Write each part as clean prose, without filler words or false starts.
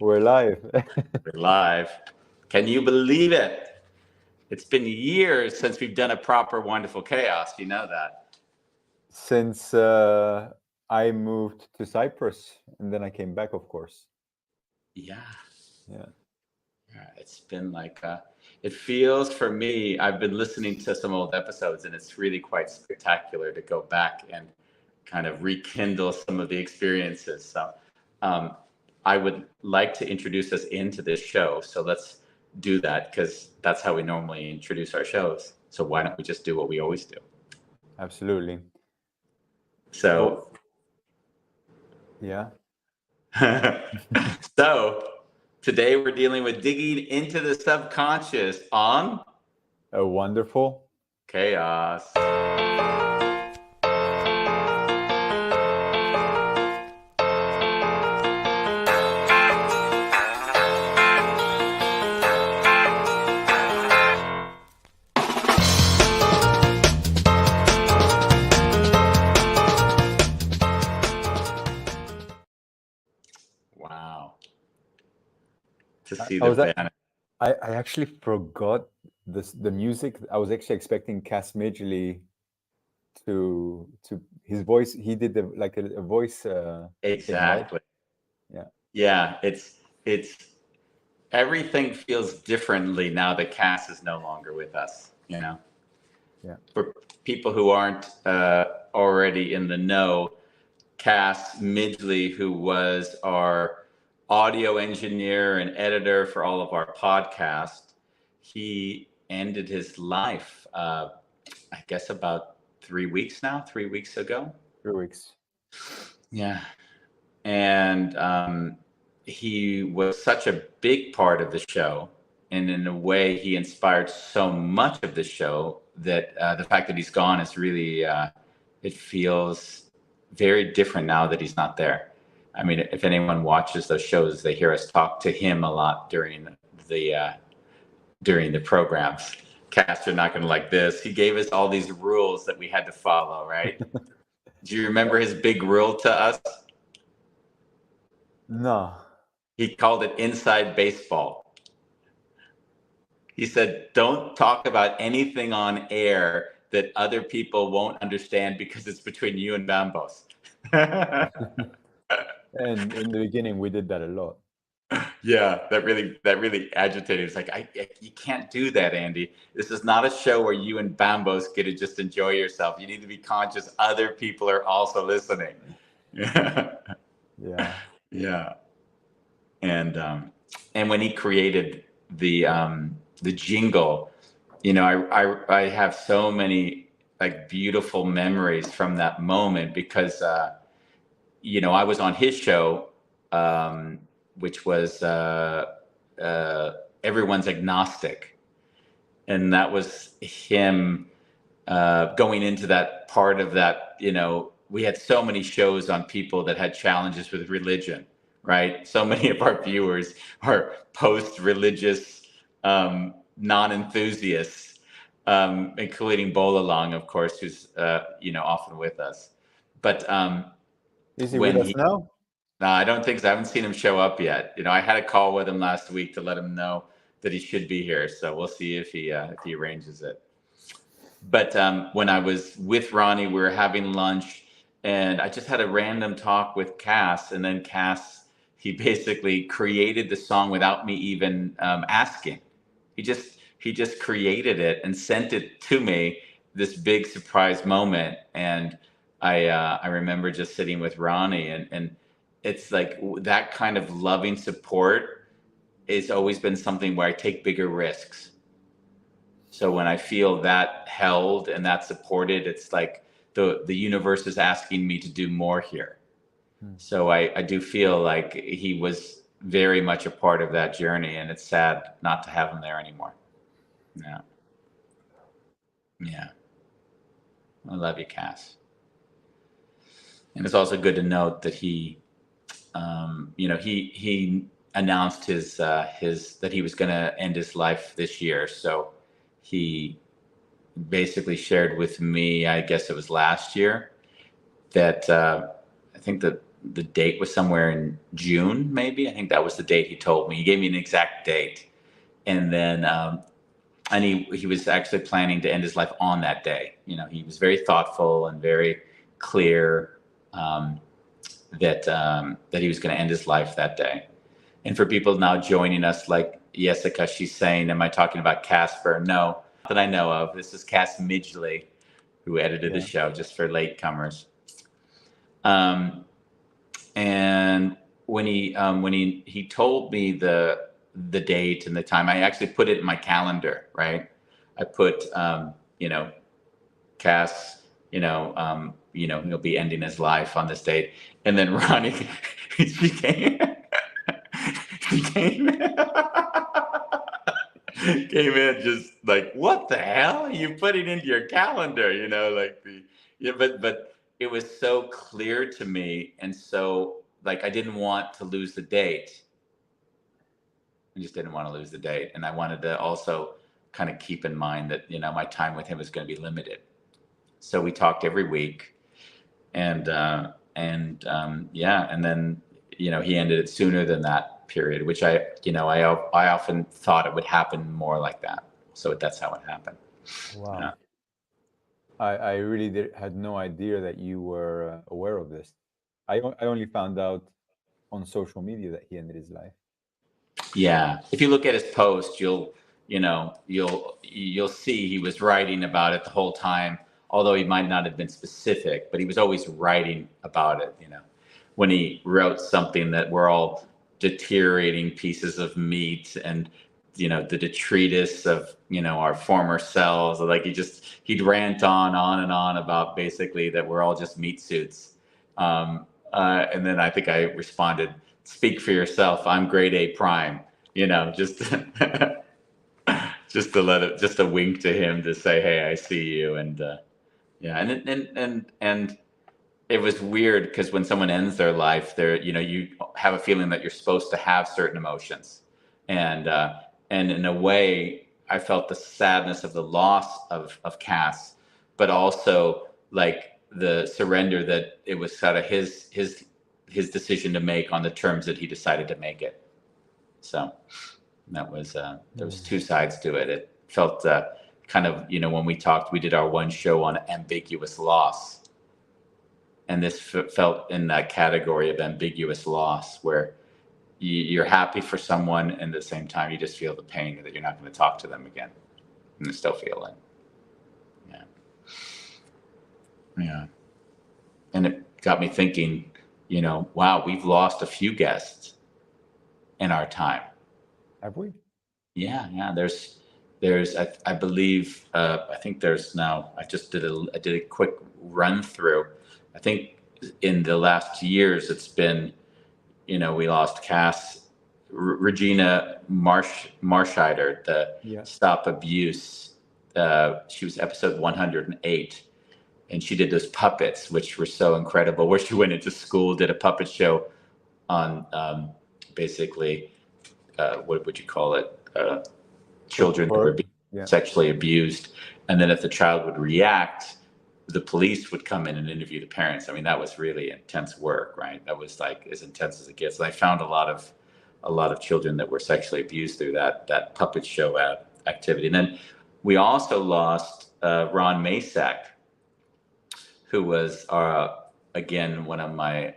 We're live. We're live. Can you believe it? It's been years since we've done a proper Wonderful Chaos. You know that? Since I moved to Cyprus and then I came back, of course. Yeah. Yeah. Yeah. It's been it feels for me, I've been listening to some old episodes and it's really quite spectacular to go back and kind of rekindle some of the experiences. So um, I would like to introduce us into this show. So let's do that because that's how we normally introduce our shows. So why don't we just do what we always do? Absolutely. So, yeah. so today we're dealing with digging into the subconscious on A wonderful chaos. Wow. To see I the was at, band. I actually forgot the music. I was actually expecting Cass Midgley to his voice. He did a voice thing, right? Exactly. Yeah. Yeah, it's everything feels differently now that Cass is no longer with us, you know. Yeah. For people who aren't already in the know, Cass Midgley, who was our audio engineer and editor for all of our podcasts, he ended his life, I guess, about 3 weeks now, 3 weeks ago. 3 weeks. Yeah. And he was such a big part of the show. And in a way, he inspired so much of the show that the fact that he's gone is really, it feels very different now that he's not there. I mean, if anyone watches those shows, they hear us talk to him a lot during the programs. Cast, you're not going to like this. He gave us all these rules that we had to follow, right? Do you remember his big rule to us? No. He called it inside baseball. He said, don't talk about anything on air that other people won't understand because it's between you and Bambos. And in the beginning, we did that a lot. Yeah, that really agitated. It's like, you can't do that, Andy. This is not a show where you and Bambos get to just enjoy yourself. You need to be conscious other people are also listening. Yeah. Yeah. Yeah. And when he created the jingle, you know, I have so many like beautiful memories from that moment because you know, I was on his show, which was Everyone's Agnostic, and that was him going into that part of that. You know, we had so many shows on people that had challenges with religion, right? So many of our viewers are post-religious non-enthusiasts, including Bolalong, of course, who's you know, often with us. But Is he with when us he, now? no, I don't think so. I haven't seen him show up yet. You know, I had a call with him last week to let him know that he should be here. So we'll see if he arranges it. But when I was with Ronnie, we were having lunch, and I just had a random talk with Cass, and then Cass, he basically created the song without me even asking. He just created it and sent it to me. This big surprise moment, and I remember just sitting with Ronnie, and it's like that kind of loving support has always been something where I take bigger risks. So when I feel that held and that supported, it's like the universe is asking me to do more here. So I do feel like he was very much a part of that journey, and it's sad not to have him there anymore. Yeah. Yeah. I love you, Cass. And it's also good to note that he, you know, he announced his that he was going to end his life this year. So he basically shared with me, I guess it was last year, that I think that the date was somewhere in June, maybe. I think that was the date he told me. He gave me an exact date. And then, and he was actually planning to end his life on that day. You know, he was very thoughtful and very clear that he was going to end his life that day. And for people now joining us, like Jessica, she's saying, am I talking about Casper? No, that I know of. This is Cass Midgley, who edited the show, just for latecomers. And when he told me the date and the time, I actually put it in my calendar, right? I put, Cass, he'll be ending his life on this date. And then Ronnie, he came in just like, what the hell are you putting into your calendar? But it was so clear to me. And so like, I didn't want to lose the date. I just didn't want to lose the date. And I wanted to also kind of keep in mind that, my time with him was going to be limited. So we talked every week and then, he ended it sooner than that period, which I often thought it would happen more like that. So that's how it happened. Wow. Yeah. I really had no idea that you were aware of this. I only found out on social media that he ended his life. Yeah, if you look at his post, you'll see he was writing about it the whole time. Although he might not have been specific, but he was always writing about it. When he wrote something that we're all deteriorating pieces of meat, and the detritus of our former selves. Like he'd rant on and on about basically that we're all just meat suits. And then I think I responded, "Speak for yourself. I'm grade A prime." Just just a wink to him to say, "Hey, I see you." And and it was weird because when someone ends their life, you have a feeling that you're supposed to have certain emotions, and in a way, I felt the sadness of the loss of Cass, but also like the surrender that it was sort of his decision to make on the terms that he decided to make it. So that was there was two sides to it. It felt kind of, when we talked, we did our one show on ambiguous loss. And this felt in that category of ambiguous loss, where you're happy for someone and at the same time you just feel the pain that you're not going to talk to them again, and you still feel it. Yeah. And it got me thinking, wow, we've lost a few guests in our time. Have we? Yeah. There's I believe I think there's now. I did a quick run through. I think in the last years it's been, we lost Cass, Regina Marscheider, the Stop Abuse. She was episode 108, and she did those puppets, which were so incredible. Where she went into school, did a puppet show on basically what would you call it? Children who were being sexually abused, and then if the child would react, the police would come in and interview the parents. I mean, that was really intense work, right? That was like as intense as it gets. And I found a lot of children that were sexually abused through that puppet show activity. And then we also lost Ron Masak, who was again one of my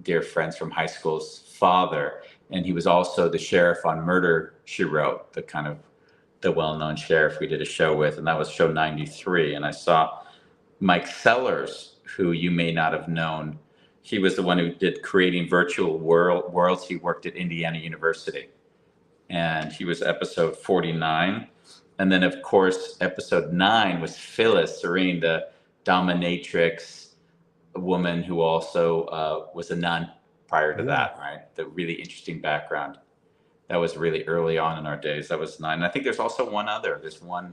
dear friends from high school's father, and he was also the sheriff on Murder, She Wrote, the well-known sheriff we did a show with, and that was show 93. And I saw Mike Sellers, who you may not have known. He was the one who did Creating Virtual Worlds. He worked at Indiana University, and he was episode 49. And then, of course, episode 9 was Phyllis Serene, the dominatrix woman who also was a nun prior to that, right? The really interesting background. That was really early on in our days. That was 9. And I think there's also one other. There's one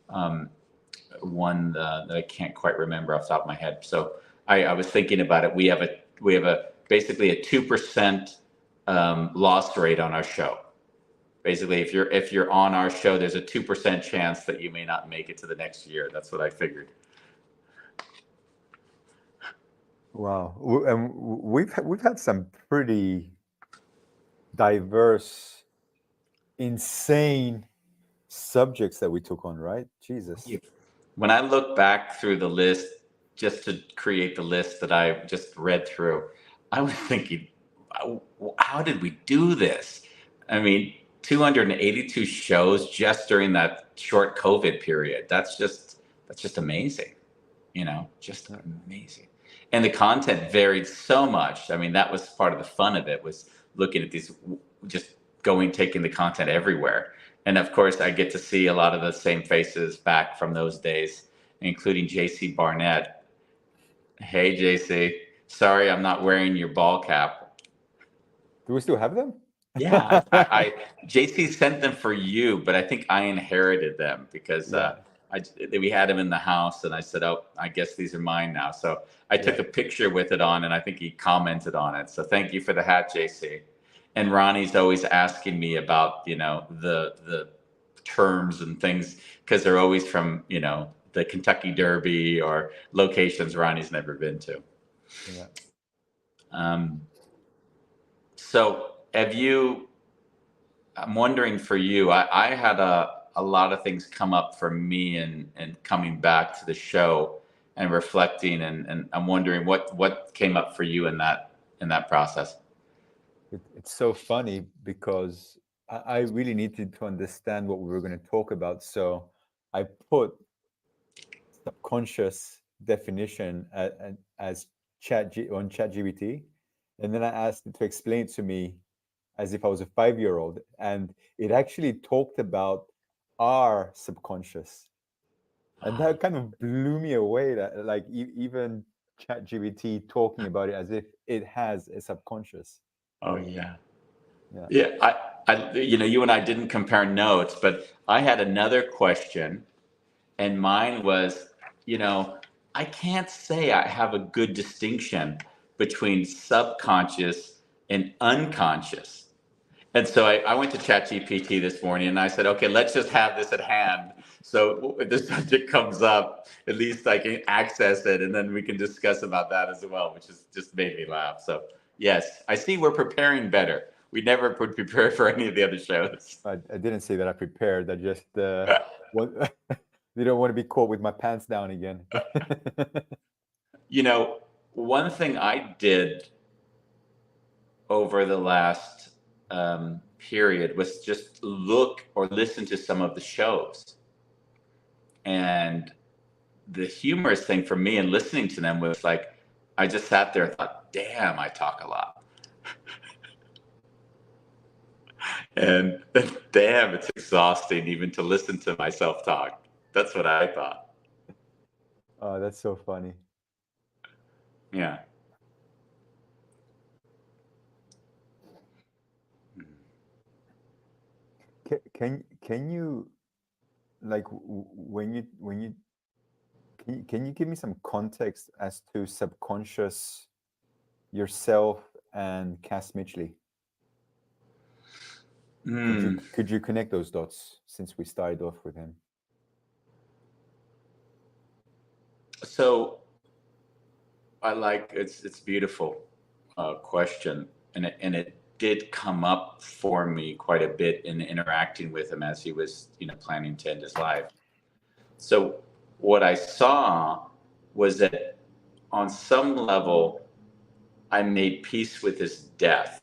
that I can't quite remember off the top of my head. So I was thinking about it. We have a basically a 2% loss rate on our show. Basically, if you're on our show, there's a 2% chance that you may not make it to the next year. That's what I figured. Wow. And we've had some pretty diverse, insane subjects that we took on, right? Jesus. When I look back through the list, just to create the list that I just read through, I was thinking, how did we do this? I mean, 282 shows just during that short COVID period. That's just amazing, just Yeah. amazing. And the content varied so much. I mean, that was part of the fun of it, was looking at these, just taking the content everywhere. And of course, I get to see a lot of the same faces back from those days, including JC Barnett. Hey, JC. Sorry, I'm not wearing your ball cap. Do we still have them? Yeah, JC sent them for you, but I think I inherited them because Yeah. we had them in the house, and I said, "Oh, I guess these are mine now." So I took a picture with it on, and I think he commented on it. So thank you for the hat, JC. And Ronnie's always asking me about the terms and things, because they're always from the Kentucky Derby or locations Ronnie's never been to. Yeah. So have you? I'm wondering for you. I had a lot of things come up for me, and coming back to the show and reflecting, and I'm wondering what came up for you in that process. It's so funny because I really needed to understand what we were going to talk about. So I put subconscious definition as on ChatGPT, and then I asked it to explain it to me as if I was a 5-year-old, and it actually talked about our subconscious, and that kind of blew me away. That like even ChatGPT talking about it as if it has a subconscious. Oh yeah. Yeah. Yeah, you and I didn't compare notes, but I had another question, and mine was, I can't say I have a good distinction between subconscious and unconscious. And so I went to ChatGPT this morning, and I said, okay, let's just have this at hand. So if the subject comes up, at least I can access it, and then we can discuss about that as well, which has just made me laugh. So yes, I see we're preparing better. We never prepare for any of the other shows. I didn't say that I prepared. I just what you don't want to be caught with my pants down again. One thing I did over the last period was just look or listen to some of the shows. And the humorous thing for me in listening to them was like, I just sat there and thought, damn, I talk a lot. And damn, it's exhausting even to listen to myself talk. That's what I thought. Oh, that's so funny. Yeah. Can you like when you can you give me some context as to subconscious, yourself, and Cass Midgley? Could you connect those dots since we started off with him? So it's beautiful question, and it did come up for me quite a bit in interacting with him as he was planning to end his life. So what I saw was that on some level I made peace with his death,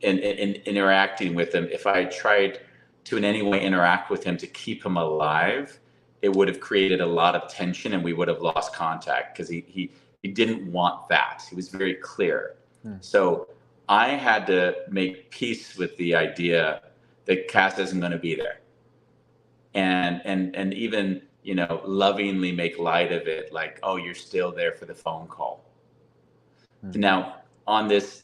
in interacting with him. If I tried to in any way interact with him to keep him alive, it would have created a lot of tension, and we would have lost contact, because he didn't want that. He was very clear. So I had to make peace with the idea that Cass isn't going to be there, and even lovingly make light of it, like, oh, you're still there for the phone call. Now on this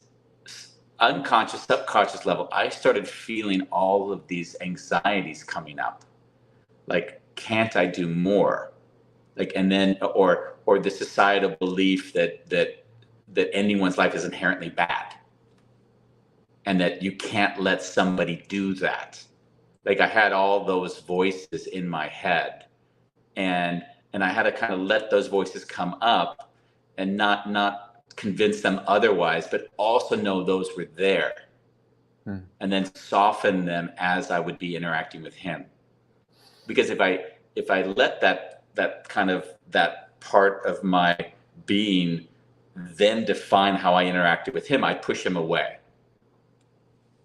unconscious, subconscious level, I started feeling all of these anxieties coming up. Like, can't I do more? Like, and then, or the societal belief that anyone's life is inherently bad, and that you can't let somebody do that. Like, I had all those voices in my head, and I had to kind of let those voices come up and not convince them otherwise, but also know those were there, and then soften them as I would be interacting with him. Because if I let that kind of that part of my being then define how I interacted with him, I push him away.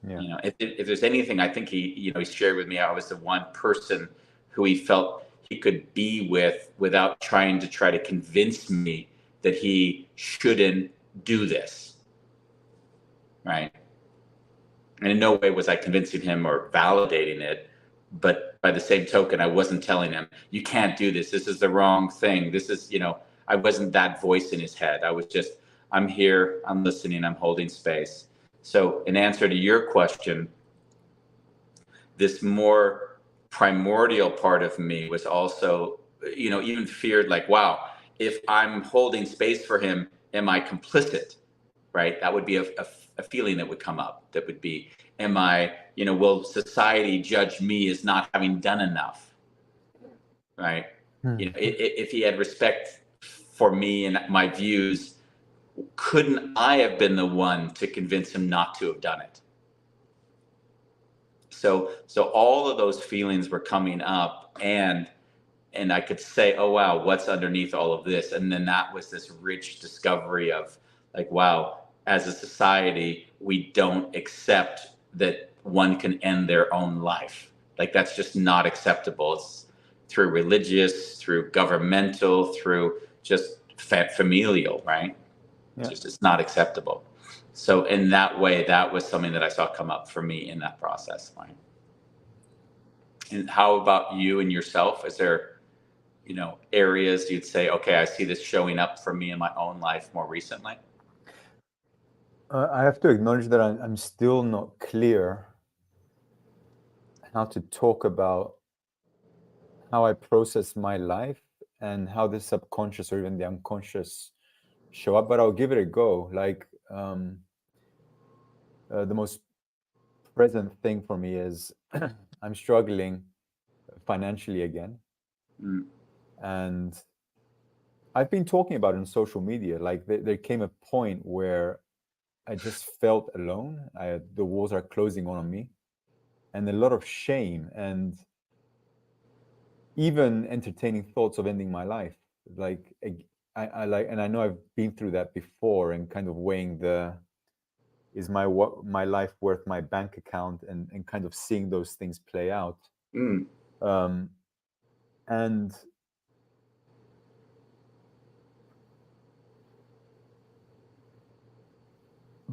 Yeah. You know, if there's anything, I think he shared with me, I was the one person who he felt he could be with without trying to convince me that he shouldn't do this, right? And in no way was I convincing him or validating it, but by the same token, I wasn't telling him, you can't do this. This is the wrong thing. This is, I wasn't that voice in his head. I was just, I'm here, I'm listening, I'm holding space. So in answer to your question, this more primordial part of me was also, even feared, like, wow, if I'm holding space for him, am I complicit? Right? That would be a feeling that would come up. That would be, am I, will society judge me as not having done enough? Right? If he had respect for me and my views, couldn't I have been the one to convince him not to have done it? So all of those feelings were coming up, and I could say, oh wow, what's underneath all of this? And then that was this rich discovery of, like, wow, as a society, we don't accept that one can end their own life. Like, that's just not acceptable. It's through religious, through governmental, through just familial, right? Yeah. It's not acceptable. So in that way, that was something that I saw come up for me in that process, right? And how about you and yourself? Is there, areas you'd say, okay, I see this showing up for me in my own life more recently? I have to acknowledge that I'm still not clear how to talk about how I process my life and how the subconscious or even the unconscious show up, but I'll give it a go. Like, the most present thing for me is I'm struggling financially again. And I've been talking about it on social media. Like, there came a point where I just felt alone. The walls are closing on me, and a lot of shame, and even entertaining thoughts of ending my life. Like, I like, and I know I've been through that before, and kind of weighing is my life worth my bank account, and kind of seeing those things play out. And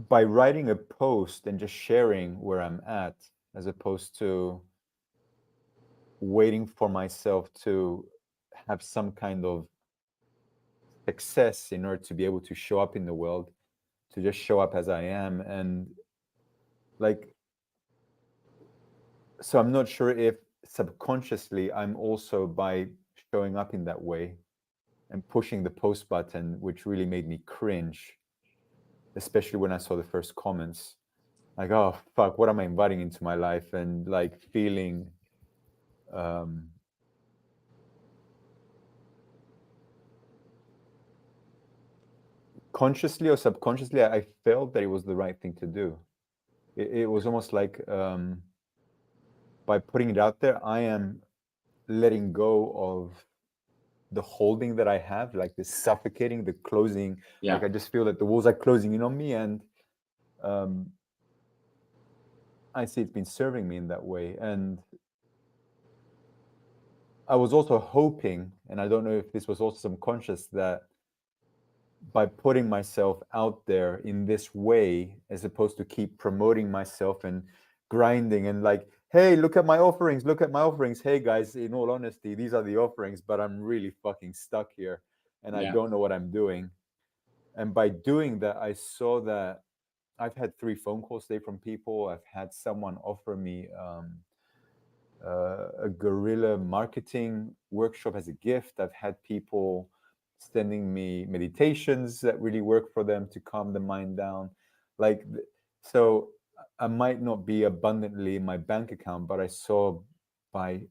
by writing a post and just sharing where I'm at, as opposed to waiting for myself to have some kind of success in order to be able to show up in the world, to just show up as I am. And like, so I'm not sure if subconsciously I'm also, by showing up in that way and pushing the post button, which really made me cringe, especially when I saw the first comments, like, oh fuck, what am I inviting into my life? And like feeling consciously or subconsciously, I felt that it was the right thing to do. It was almost like, by putting it out there, I am letting go of the holding that I have, like the suffocating, the closing. Yeah. Like, I just feel that the walls are closing in on me, and I see it's been serving me in that way. And I was also hoping, and I don't know if this was also subconscious, that by putting myself out there in this way, as opposed to keep promoting myself and grinding and like, hey, look at my offerings, look at my offerings. Hey guys, in all honesty, these are the offerings, but I'm really fucking stuck here and I don't know what I'm doing. And by doing that, I saw that I've had 3 phone calls today from people. I've had someone offer me a guerrilla marketing workshop as a gift. I've had people sending me meditations that really work for them to calm the mind down. Like, so I might not be abundantly in my bank account, but I saw by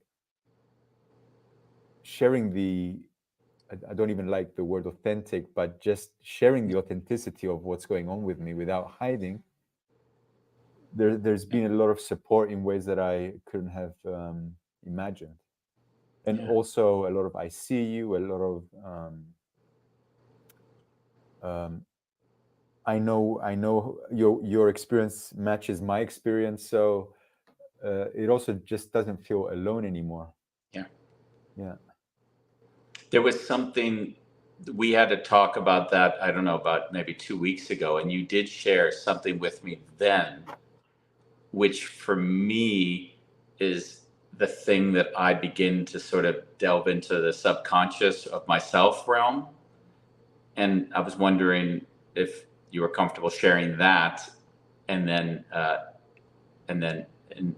sharing the I don't even like the word authentic, but just sharing the authenticity of what's going on with me without hiding, there's been a lot of support in ways that I couldn't have imagined. And Yeah. also a lot of I see you, a lot of um, I know your experience matches my experience, so it also just doesn't feel alone anymore. Yeah. Yeah. There was something we had to talk about that, I don't know, about maybe 2 weeks ago, and you did share something with me then, which for me is the thing that I begin to sort of delve into the subconscious of myself realm. And I was wondering if you were comfortable sharing that, and then, and then, and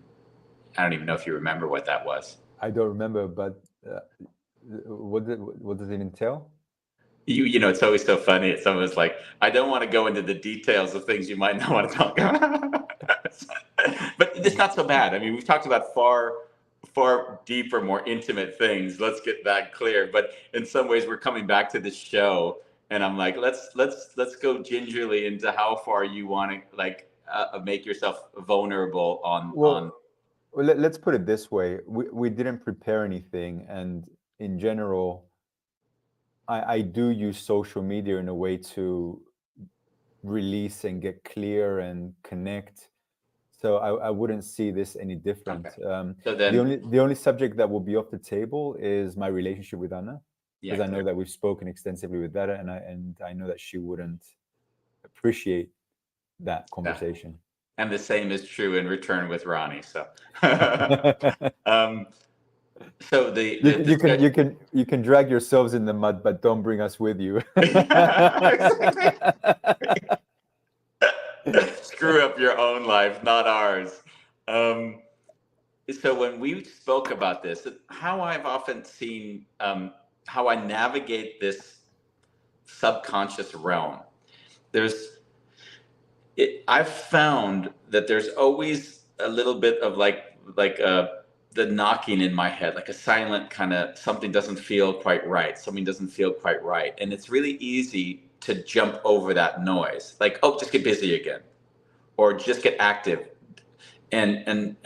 I don't even know if you remember what that was. I don't remember, but what does it entail? You know, it's always so funny. It's almost like I don't want to go into the details of things you might not want to talk about, but it's not so bad. I mean, we've talked about far deeper, more intimate things. Let's get that clear. But in some ways, we're coming back to this show, and I'm like, let's go gingerly into how far you want to like make yourself vulnerable on. Well, let's put it this way: we didn't prepare anything, and in general, I do use social media in a way to release and get clear and connect. So I wouldn't see this any different. Okay, so then, The only subject that will be off the table is my relationship with Anna, yeah, because I know clear. that we've spoken extensively with that, and I know that she wouldn't appreciate that Yeah. conversation. And the same is true in return with Ronnie. So, um, so the discussion. You can drag yourselves in the mud, but don't bring us with you. Yeah, exactly. Screw up your own life, not ours. Um, so when we spoke about this, how I've often seen how I navigate this subconscious realm, there's I've found that there's always a little bit of the knocking in my head, like a silent kind of something doesn't feel quite right. Something doesn't feel quite right, and it's really easy to jump over that noise. Like, oh, just get busy again, or just get active, and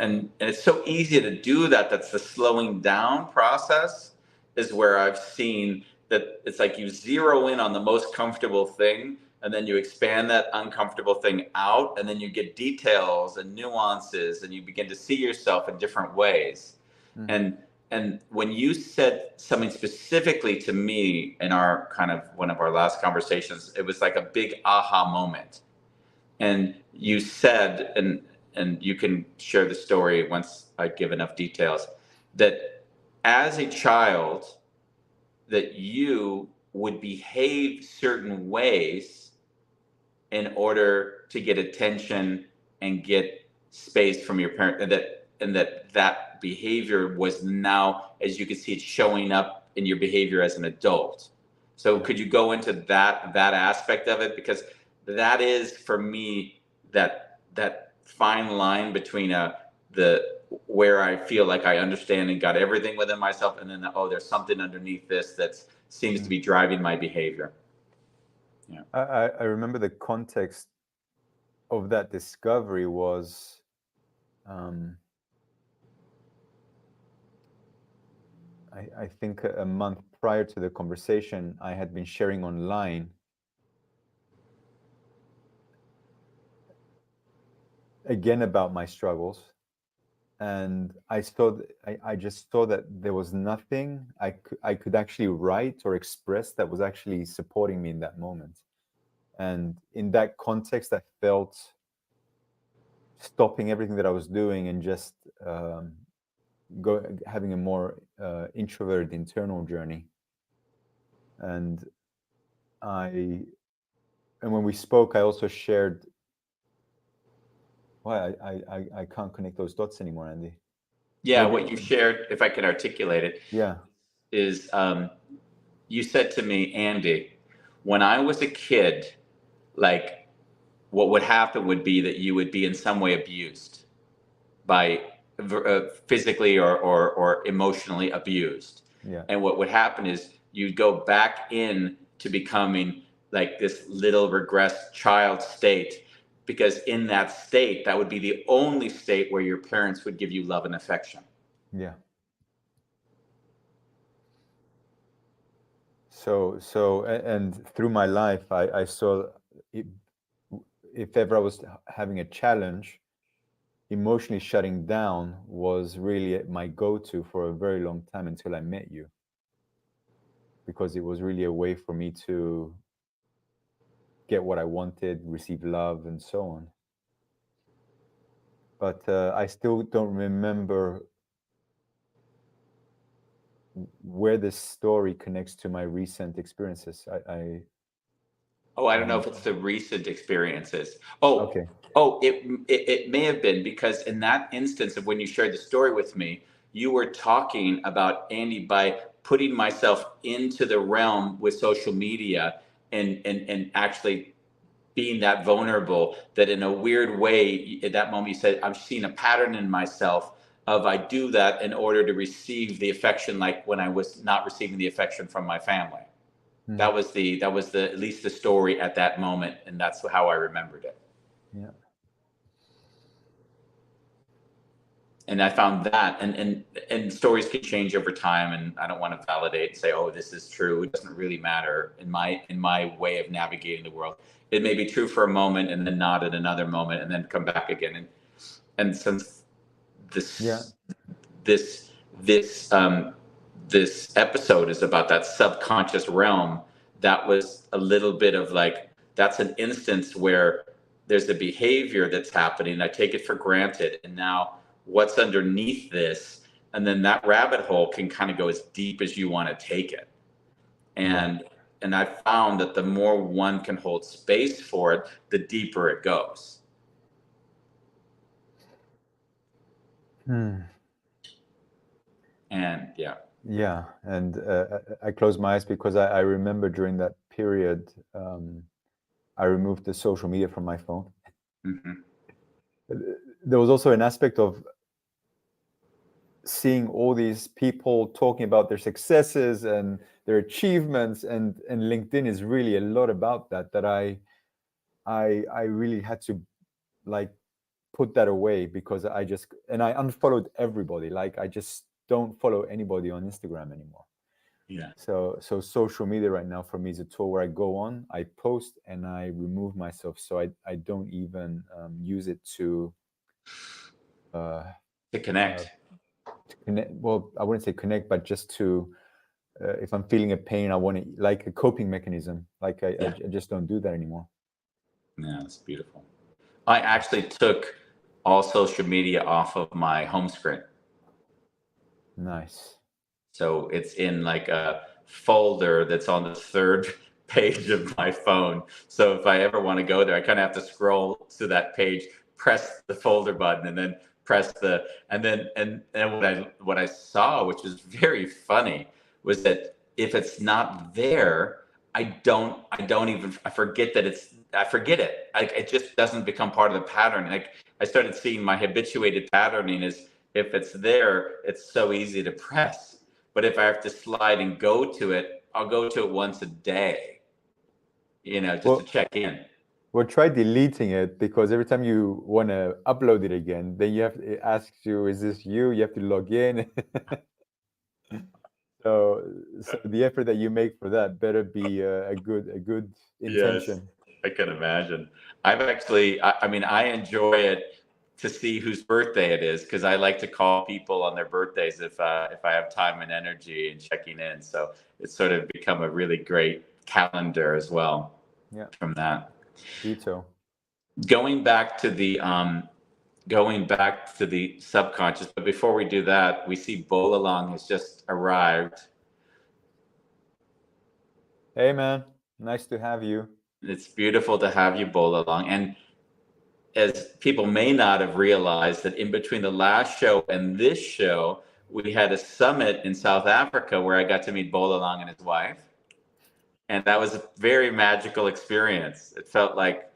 it's so easy to do that. That's the slowing down process is where I've seen that it's like you zero in on the most comfortable thing, and then you expand that uncomfortable thing out, and then you get details and nuances, and you begin to see yourself in different ways. Mhm. And when you said something specifically to me in our kind of one of our last conversations, it was like a big aha moment. And you said, and you can share the story once I give enough details, that as a child, that you would behave certain ways in order to get attention and get space from your parent, and that behavior was now, as you can see, it's showing up in your behavior as an adult. So Yeah. could you go into that aspect of it, because that is for me that fine line between the where I feel like I understand and got everything within myself, and then oh, there's something underneath this that seems to Mm. be driving my behavior. Yeah. I remember the context of that discovery was um, I think a month prior to the conversation, I had been sharing online again about my struggles, and I just saw that there was nothing I could actually write or express that was actually supporting me in that moment. And in that context, I felt stopping everything that I was doing and just having a more introverted internal journey. And I and when we spoke, I also shared why I can't connect those dots anymore, Andy. Yeah, Maybe what you shared, if I can articulate it, yeah. is you said to me, Andy, when I was a kid, like what would happen would be that you would be in some way abused by physically or emotionally abused. Yeah. And what would happen is you'd go back in to becoming like this little regressed child state, because in that state, that would be the only state where your parents would give you love and affection. Yeah. And through my life, I saw it, if ever I was having a challenge, emotionally shutting down was really my go-to for a very long time until I met you, because it was really a way for me to get what I wanted, receive love, and so on. But I still don't remember where this story connects to my recent experiences. Oh, I I don't know haven't. if it's the recent experiences. Okay. It may have been, because in that instance of when you shared the story with me, you were talking about, Andy, by putting myself into the realm with social media, and actually being that vulnerable, that in a weird way, at that moment you said, I'm seeing a pattern in myself of, I do that in order to receive the affection, like when I was not receiving the affection from my family. Hmm. That was the at least the story at that moment, and that's how I remembered it. Yeah. And I found that, and stories can change over time, and I don't want to validate and say, oh, this is true. It doesn't really matter in my way of navigating the world. It may be true for a moment, and then not at another moment, and then come back again. And since Yeah. this this this this episode is about that subconscious realm, that was a little bit of like, that's an instance where there's a behavior that's happening. I take it for granted, and now what's underneath this, and then that rabbit hole can kind of go as deep as you want to take it. Yeah. And I found that the more one can hold space for it, the deeper it goes. Hmm. And yeah. Yeah. And I closed my eyes because I remember during that period, I removed the social media from my phone. Mm-hmm. There was also an aspect of seeing all these people talking about their successes and their achievements, and LinkedIn is really a lot about that I really had to like put that away, because I unfollowed everybody. Like, I just don't follow anybody on Instagram anymore. Yeah. So social media right now for me is a tool where I go on, I post, and I remove myself, so I don't even use it to uh, To uh, connect. connect. Well, I wouldn't say connect, but just to if I'm feeling a pain, I want to, like, a coping mechanism. Like, Yeah. I just don't do that anymore. Yeah, it's beautiful. I actually took all social media off of my home screen. Nice. So it's in like a folder that's on the third page of my phone. So if I ever want to go there, I kind of have to scroll to that page, press the folder button, and then press the, and what I saw, which is very funny, was that if it's not there, I don't even, I forget it. Like, it just doesn't become part of the pattern. Like, I started seeing my habituated patterning is, if it's there, it's so easy to press. But if I have to slide and go to it, I'll go to it once a day, just to Well, check in. well, try deleting it, because every time you want to upload it again, then it asks you, "Is this you?" You have to log in. So the effort that you make for that better be a good Yes, intention. I can imagine. I've actually, I mean, I enjoy it to see whose birthday it is, because I like to call people on their birthdays if I have time and energy and checking in. So it's sort of become a really great calendar as well Yeah, from that. ditto. Going back to the subconscious, but before we do that, we see Bolalang has just arrived. Hey, man, nice to have you. It's beautiful to have you, Bolalang. And as people may not have realized, that in between the last show and this show, we had a summit in South Africa where I got to meet Bolalang and his wife. And that was a very magical experience. It felt like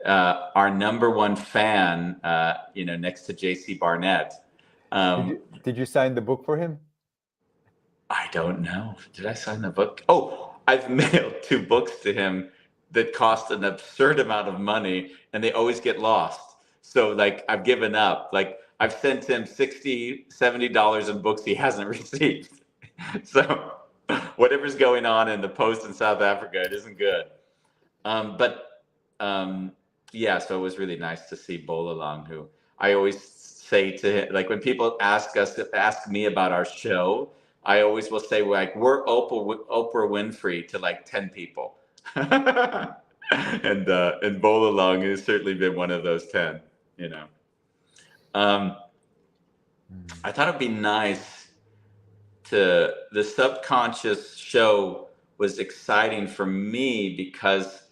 our number one fan, next to JC Barnett. Did Um, you did you sign the book for him? I don't know. Did I sign the book? Oh, I've mailed 2 books to him that cost an absurd amount of money and they always get lost. So like I've given up. Like I've sent him $60, $70 in books he hasn't received. So whatever's going on in the post in South Africa, it isn't good. But yeah, so it was really nice to see Bolalong, who I always say to him, like when people ask me about our show, I always will say like we're Oprah Winfrey to like 10 people, and Bolalong has certainly been one of those 10. You know, um, I thought it'd be nice to the subconscious show was exciting for me because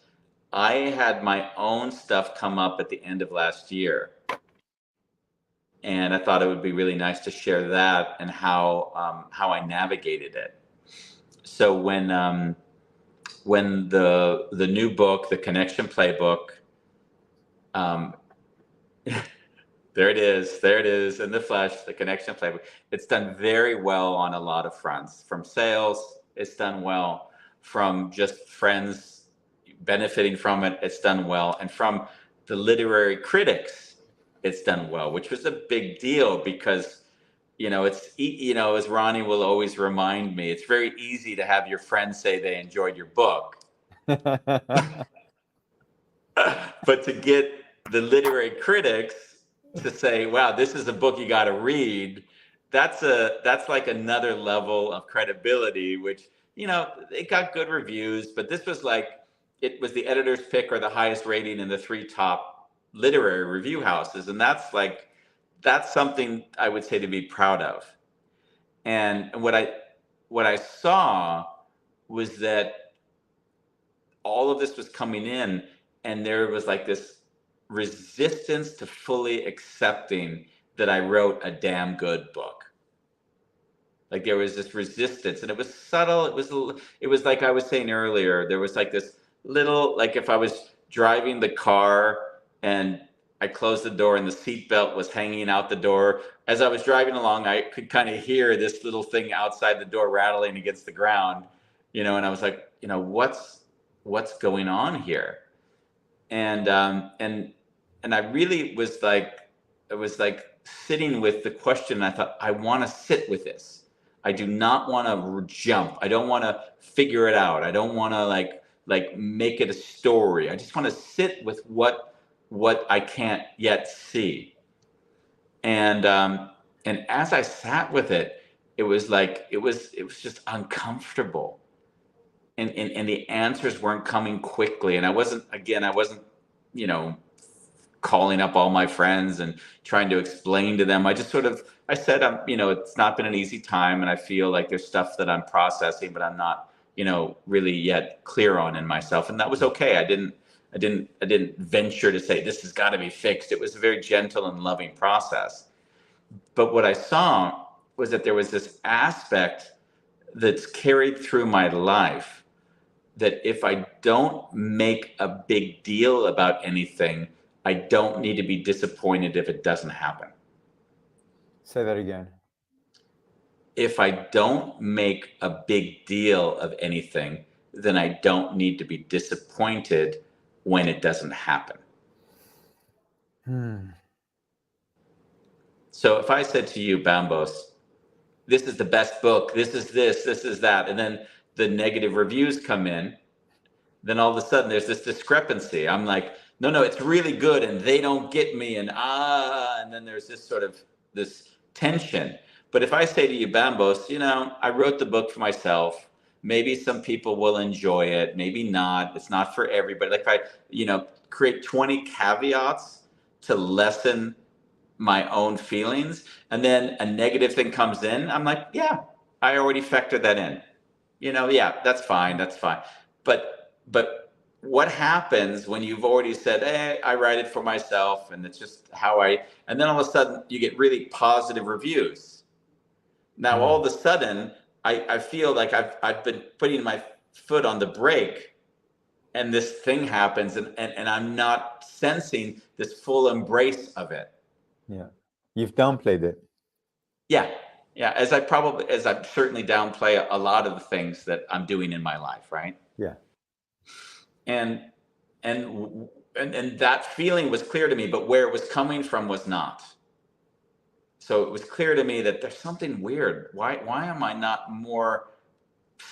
I had my own stuff come up at the end of last year, and I thought it would be really nice to share that and how I navigated it. So when the new book, the Connection Playbook, um, there it is in the flesh, the Connection Playbook. It's done very well on a lot of fronts. From sales, it's done well. From just friends benefiting from it, it's done well. And from the literary critics, it's done well, which was a big deal because, as Ronnie will always remind me, it's very easy to have your friends say they enjoyed your book. But to get the literary critics to say, wow, this is a book you got to read, that's like another level of credibility, which, it got good reviews, but this was like, it was the editor's pick or the highest rating in the 3 top literary review houses. And that's something I would say to be proud of. And what I saw was that all of this was coming in, and there was like this resistance to fully accepting that I wrote a damn good book. Like there was this resistance, and it was subtle. It was like I was saying earlier, there was like this little, like if I was driving the car and I closed the door and the seatbelt was hanging out the door. As I was driving along, I could kind of hear this little thing outside the door rattling against the ground, and I was like, what's going on here? And I really was like, it was like sitting with the question. I thought, I want to sit with this. I do not want to jump. I don't want to figure it out. I don't want to like make it a story. I just want to sit with what I can't yet see. And as I sat with it, it was like it was just uncomfortable. And the answers weren't coming quickly. And I wasn't, calling up all my friends and trying to explain to them. I just I said, it's not been an easy time, and I feel like there's stuff that I'm processing, but I'm not, really yet clear on in myself. And that was okay. I didn't venture to say this has got to be fixed. It was a very gentle and loving process. But what I saw was that there was this aspect that's carried through my life, that if I don't make a big deal about anything, I don't need to be disappointed if it doesn't happen. Say that again. If I don't make a big deal of anything, then I don't need to be disappointed when it doesn't happen. So if I said to you, Bambos, this is the best book, this is that, and then the negative reviews come in, then all of a sudden there's this discrepancy. I'm like, no, it's really good, and they don't get me, and then there's this sort of this tension. But if I say to you, Bambos, I wrote the book for myself. Maybe some people will enjoy it, maybe not. It's not for everybody. Like if I, create 20 caveats to lessen my own feelings, and then a negative thing comes in, I'm like, yeah, I already factored that in. Yeah, that's fine. But what happens when you've already said, hey, I write it for myself, and it's just and then all of a sudden you get really positive reviews. Now, all of a sudden, I feel like I've been putting my foot on the brake, and this thing happens, and I'm not sensing this full embrace of it. Yeah. You've downplayed it. Yeah. Yeah, as I certainly downplay a lot of the things that I'm doing in my life, right? Yeah. And and and that feeling was clear to me, but where it was coming from was not. So it was clear to me that there's something weird. Why am I not more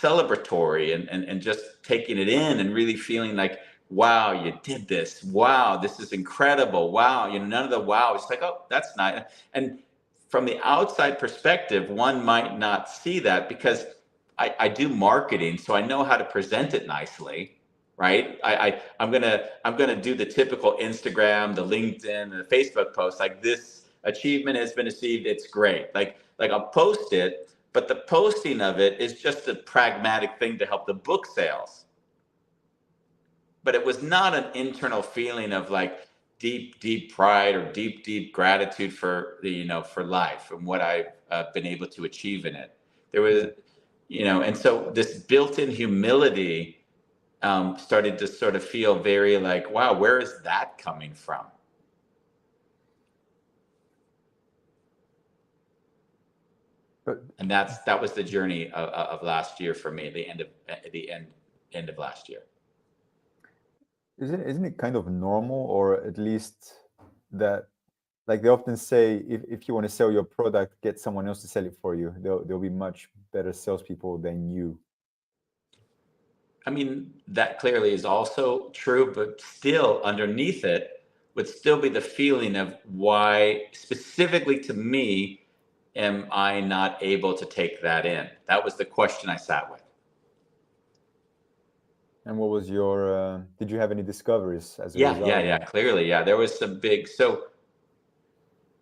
celebratory and just taking it in and really feeling like, wow, you did this. Wow, this is incredible. Wow, none of the wow. It's like, oh, that's nice. And from the outside perspective, one might not see that because I do marketing, so I know how to present it nicely, right? I'm gonna do the typical Instagram, the LinkedIn, the Facebook post like this achievement has been achieved. It's great. Like I'll post it, but the posting of it is just a pragmatic thing to help the book sales. But it was not an internal feeling of like deep pride or deep gratitude for for life and what I've been able to achieve in it. There was, and so this built-in humility started to sort of feel very like, wow, where is that coming from? And that was the journey of last year for me, the end of last year. Isn't it kind of normal, or at least that, like they often say, if you want to sell your product, get someone else to sell it for you. There'll be much better salespeople than you. I mean, that clearly is also true, but still underneath it would still be the feeling of why specifically to me am I not able to take that in? That was the question I sat with. And what was your? Did you have any discoveries as a Yeah, result yeah, of yeah. that? Clearly, yeah. There was some big. So,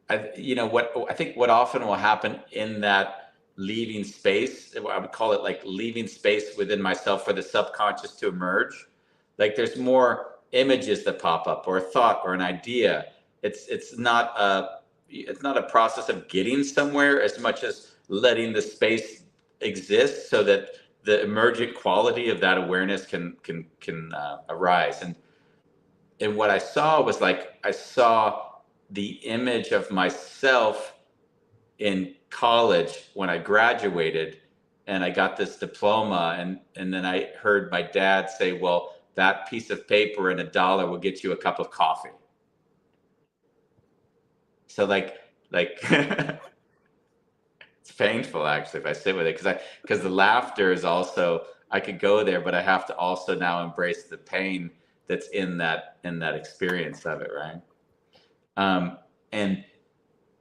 what I think what often will happen in that leaving space, I would call it like leaving space within myself for the subconscious to emerge. Like there's more images that pop up, or a thought, or an idea. It's not a process of getting somewhere as much as letting the space exist so that the emergent quality of that awareness can arise. And what I saw was like I saw the image of myself in college when I graduated and I got this diploma, and then I heard my dad say, well, that piece of paper and $1 will get you a cup of coffee. So like it's painful actually if I sit with it, because the laughter is also, I could go there, but I have to also now embrace the pain that's in that experience of it, right? Um, and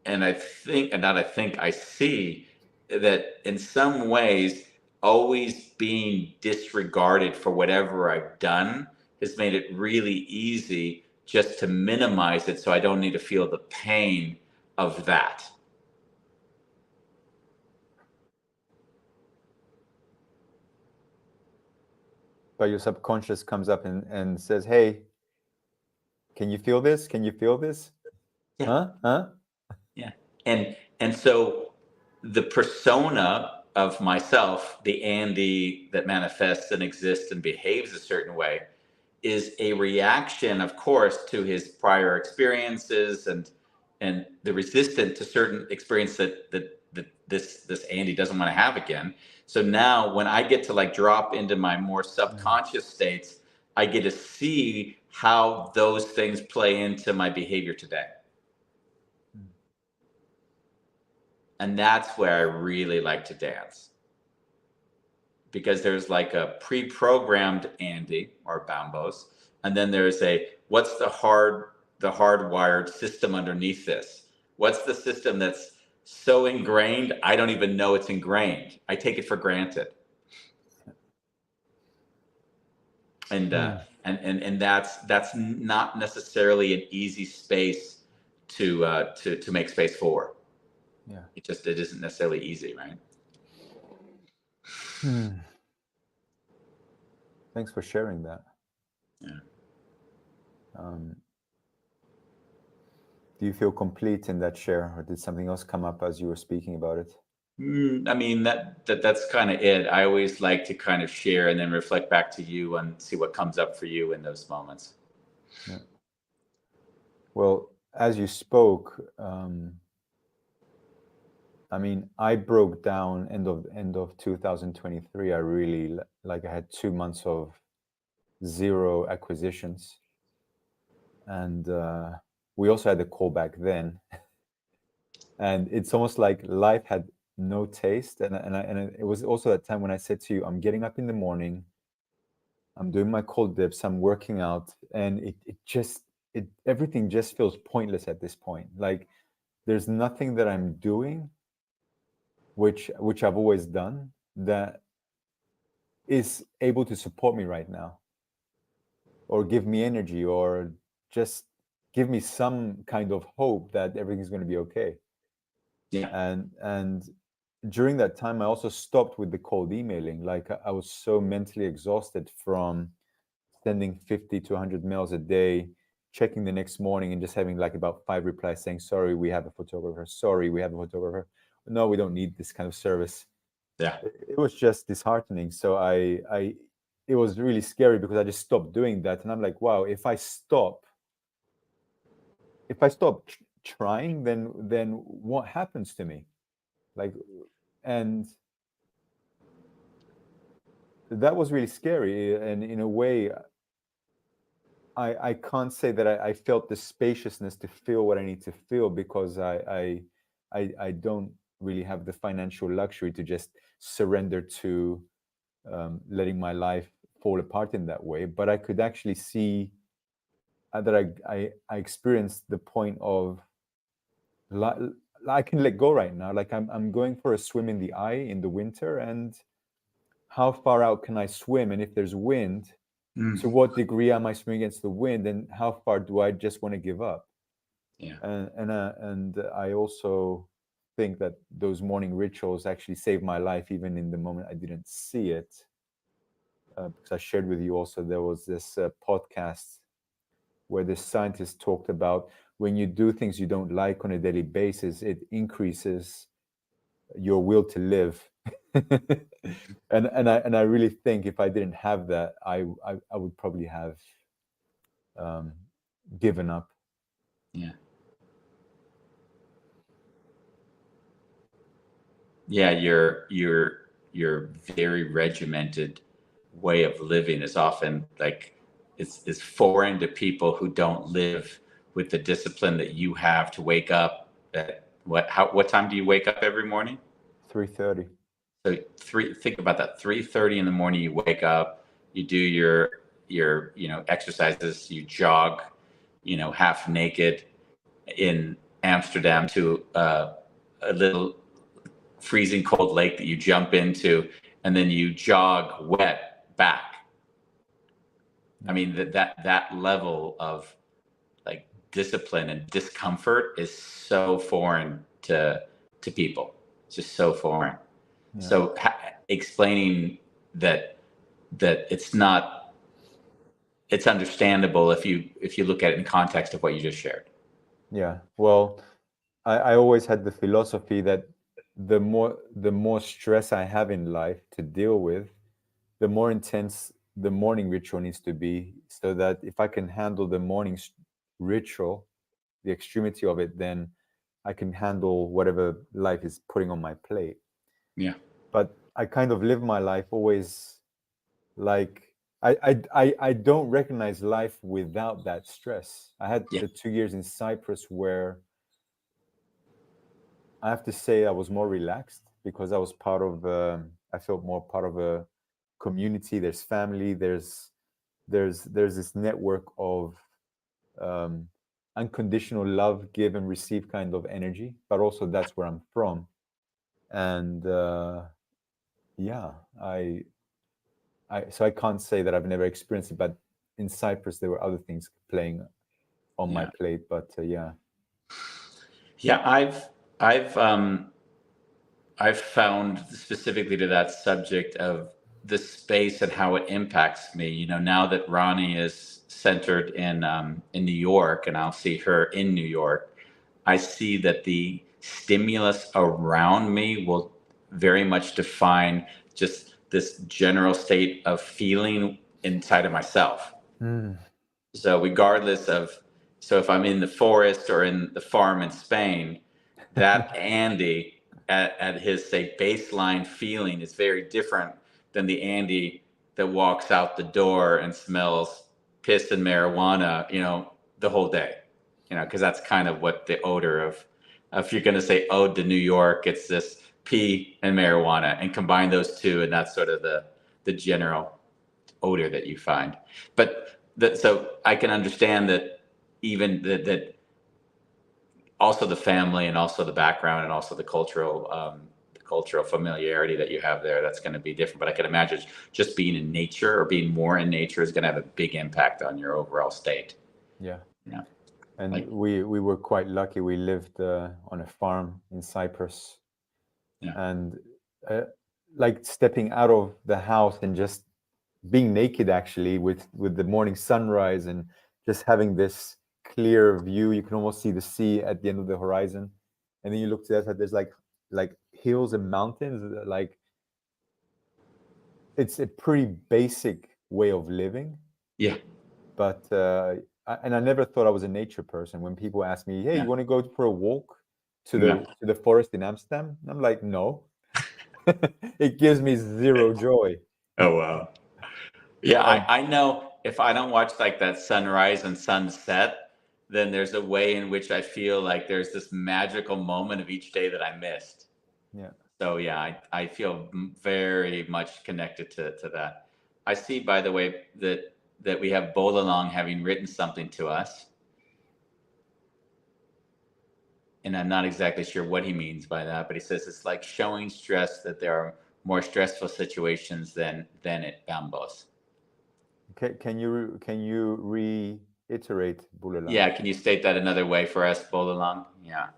I see that in some ways, always being disregarded for whatever I've done has made it really easy just to minimize it so I don't need to feel the pain of that. But your subconscious comes up and says, "Hey, can you feel this? Can you feel this? Yeah. Huh? Yeah. And so the persona of myself, the Andy that manifests and exists and behaves a certain way, is a reaction, of course, to his prior experiences and the resistant to certain experience that this Andy doesn't want to have again. So now when I get to like drop into my more subconscious states, I get to see how those things play into my behavior today. And that's where I really like to dance. Because there's like a pre-programmed Andy or Bambos, and then there's what's the hardwired system underneath this? What's the system that's so ingrained I don't even know it's ingrained? I take it for granted. And that's not necessarily an easy space to make space for. Yeah. It isn't necessarily easy, right? Thanks for sharing that. Yeah. Do you feel complete in that share, or did something else come up as you were speaking about it? I mean, that's kind of it. I always like to kind of share and then reflect back to you and see what comes up for you in those moments. Yeah. Well, as you spoke, I mean, I broke down end of 2023. I really like I had 2 months of zero acquisitions, and we also had a call back then, and it's almost like life had no taste. And it was also that time when I said to you, I'm getting up in the morning, I'm doing my cold dips, I'm working out, and it just it everything just feels pointless at this point. Like there's nothing that I'm doing which I've always done that is able to support me right now or give me energy or just give me some kind of hope that everything's going to be okay. Yeah. And during that time I also stopped with the cold emailing. Like I was so mentally exhausted from sending 50 to 100 mails a day, checking the next morning and just having like about 5 replies saying, sorry, we have a photographer. Sorry, we have a photographer. No, we don't need this kind of service. Yeah. It was just disheartening. So it was really scary because I just stopped doing that. And I'm like, wow, if I stop trying, then what happens to me? Like, and that was really scary. And in a way, I can't say that I felt the spaciousness to feel what I need to feel because I don't really have the financial luxury to just surrender to letting my life fall apart in that way. But I could actually see that I experienced the point of like I can let go right now. Like I'm going for a swim in the eye in the winter, and how far out can I swim? And if there's wind, Mm. to what degree am I swimming against the wind? And how far do I just want to give up? Yeah. And I also think that those morning rituals actually saved my life, even in the moment I didn't see it. Because I shared with you also, there was this podcast where this scientist talked about when you do things you don't like on a daily basis, it increases your will to live. And I really think if I didn't have that, I would probably have um, given up. Yeah. Yeah. Your very regimented way of living is often like is foreign to people who don't live with the discipline that you have to wake up at what time do you wake up every morning? 3:30. So think about that. 3:30 in the morning you wake up, you do your exercises, you jog, half naked in Amsterdam to a little freezing cold lake that you jump into, and then you jog wet back. I mean that level of like discipline and discomfort is so foreign to people. It's just so foreign. Yeah. So explaining that it's not, it's understandable if you look at it in context of what you just shared. Yeah. Well, I always had the philosophy that the more stress I have in life to deal with, the more intense the morning ritual needs to be, so that if I can handle the morning ritual, the extremity of it, then I can handle whatever life is putting on my plate. Yeah. But I kind of live my life always like I don't recognize life without that stress. I had Yeah. the 2 years in Cyprus where I have to say I was more relaxed because I was part of. I felt more part of a community. There's family. There's this network of um, unconditional love, give and receive kind of energy. But also that's where I'm from, and yeah, so I can't say that I've never experienced it. But in Cyprus, there were other things playing on my Yeah. plate. But yeah, Yeah. I've found specifically to that subject of the space and how it impacts me. Now that Ronnie is centered in New York, and I'll see her in New York, I see that the stimulus around me will very much define just this general state of feeling inside of myself. mm. So regardless of, so if I'm in the forest or in the farm in Spain, that Andy at his, say, baseline feeling is very different than the Andy that walks out the door and smells piss and marijuana, the whole day, because that's kind of what the odor of, if you're going to say ode to New York, it's this pee and marijuana, and combine those two, and that's sort of the general odor that you find. But so I can understand that, even that also the family, and also the background, and also the cultural familiarity that you have there, that's going to be different. But I can imagine just being in nature, or being more in nature, is going to have a big impact on your overall state. Yeah. Yeah. And Like, we were quite lucky. We lived on a farm in Cyprus, yeah. and like stepping out of the house and just being naked, actually, with the morning sunrise, and just having this clear view. You can almost see the sea at the end of the horizon, and then you look to that side. There's like hills and mountains. Like, it's a pretty basic way of living. Yeah. But and I never thought I was a nature person. When people ask me, "Hey, Yeah. you want to go for a walk to Yeah. the forest in Amsterdam?" I'm like, "No." It gives me zero joy. Oh, wow. Yeah, And I know if I don't watch like that sunrise and sunset, then there's a way in which I feel like there's this magical moment of each day that I missed. yeah, So yeah, I feel very much connected to that. I see, by the way, that we have Bolalong having written something to us, and I'm not exactly sure what he means by that, but he says it's like showing stress, that there are more stressful situations than at Bambos. can you reiterate Bulalang? Yeah, can you state that another way for us, Bolalong? Yeah.